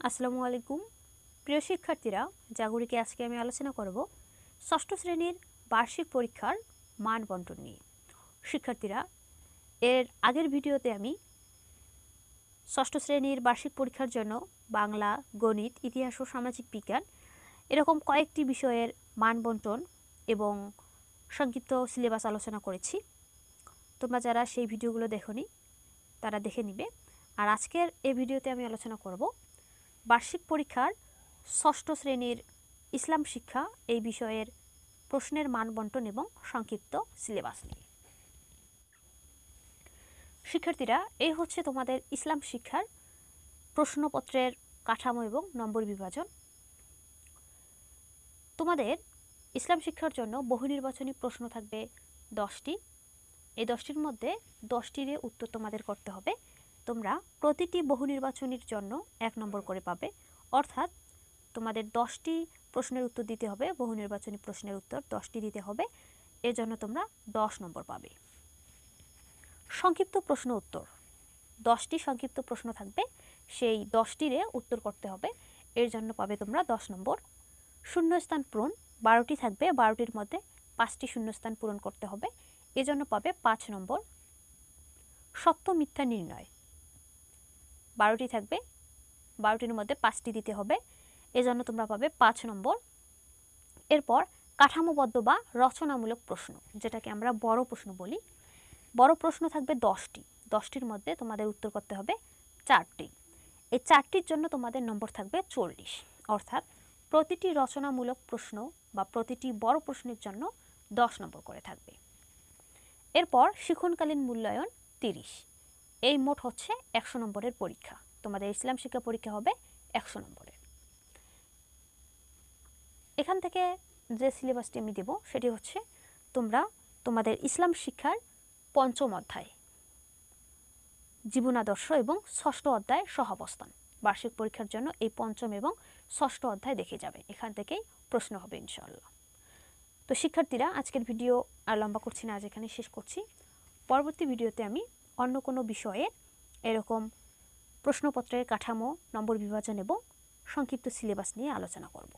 আসসালামু আলাইকুম প্রিয় শিক্ষার্থীরা, জাগরিকে আজকে আমি আলোচনা করব ষষ্ঠ শ্রেণীর বার্ষিক পরীক্ষার মান বন্টন নিয়ে। শিক্ষার্থীরা, এর আগের ভিডিওতে আমি ষষ্ঠ শ্রেণীর বার্ষিক পরীক্ষার জন্য বাংলা, গণিত, ইতিহাস ও সামাজিক বিজ্ঞান এরকম কয়েকটি বিষয়ের মান বন্টন এবং সংক্ষিপ্ত সিলেবাস আলোচনা করেছি। তোমরা যারা সেই ভিডিওগুলো দেখোনি তারা দেখে নিবে। আর আজকের এই ভিডিওতে আমি আলোচনা করব বার্ষিক পরীক্ষার ষষ্ঠ শ্রেণীর ইসলাম শিক্ষা এই বিষয়ের প্রশ্নের মান বন্টন এবং সংক্ষিপ্ত সিলেবাস নিয়ে। শিক্ষার্থীরা, এই হচ্ছে তোমাদের ইসলাম শিক্ষার প্রশ্নপত্রের কাঠামো এবং নম্বর বিভাজন। তোমাদের ইসলাম শিক্ষার জন্য বহু নির্বাচনী প্রশ্ন থাকবে 10টি। এই 10টির মধ্যে 10টির উত্তর তোমাদের করতে হবে। তোমরা প্রতিটি বহু নির্বাচনীর জন্য 1 নম্বর করে পাবে, অর্থাৎ তোমাদের 10টি প্রশ্নের উত্তর দিতে হবে। বহু নির্বাচনী প্রশ্নের উত্তর 10টি দিতে হবে, এর জন্য তোমরা 10 নম্বর পাবে। সংক্ষিপ্ত প্রশ্ন উত্তর 10টি সংক্ষিপ্ত প্রশ্ন থাকবে, সেই 10টির উত্তর করতে হবে, এর জন্য পাবে তোমরা 10 নম্বর। শূন্যস্থান পূরণ 12টি থাকবে, 12টির মধ্যে 5টি শূন্যস্থান পূরণ করতে হবে, এজন্য পাবে 5 নম্বর। সত্য মিথ্যা নির্ণয় 12টি থাকবে, 12টির মধ্যে 5টি দিতে হবে, এজন্য তোমরা পাবে 5 নম্বর। এরপর কাঠামোবদ্ধ বা রচনামূলক প্রশ্ন, যেটাকে আমরা বড় প্রশ্ন বলি, বড় প্রশ্ন থাকবে 10টি, 10টির মধ্যে তোমাদের উত্তর করতে হবে 4টি। এই 4টির জন্য তোমাদের নম্বর থাকবে 40, অর্থাৎ প্রতিটি রচনামূলক প্রশ্ন বা প্রতিটি বড় প্রশ্নের জন্য 10 নম্বর করে থাকবে। এরপর শিক্ষণকালীন মূল্যায়ন 30, এই মোট হচ্ছে 100 নম্বরের পরীক্ষা। তোমাদের ইসলাম শিক্ষা পরীক্ষা হবে 100 নম্বরের। এখান থেকে যে সিলেবাসটি আমি দেব সেটি হচ্ছে তোমরা তোমাদের ইসলাম শিক্ষার 5ম অধ্যায় জীবনাদর্শ এবং 6ষ্ঠ অধ্যায় সহাবস্থান, বার্ষিক পরীক্ষার জন্য এই 5ম এবং 6ষ্ঠ অধ্যায় দেখে যাবে। এখান থেকেই প্রশ্ন হবে ইনশাআল্লাহ। তো শিক্ষার্থীরা, আজকের ভিডিও আর লম্বা করছি না, আজ এখানে শেষ করছি। পরবর্তী ভিডিওতে আমি অন্য কোনো বিষয়ে এরকম প্রশ্নপত্রের কাঠামো, নম্বর বিভাজন এবং সংক্ষিপ্ত সিলেবাস নিয়ে আলোচনা করব।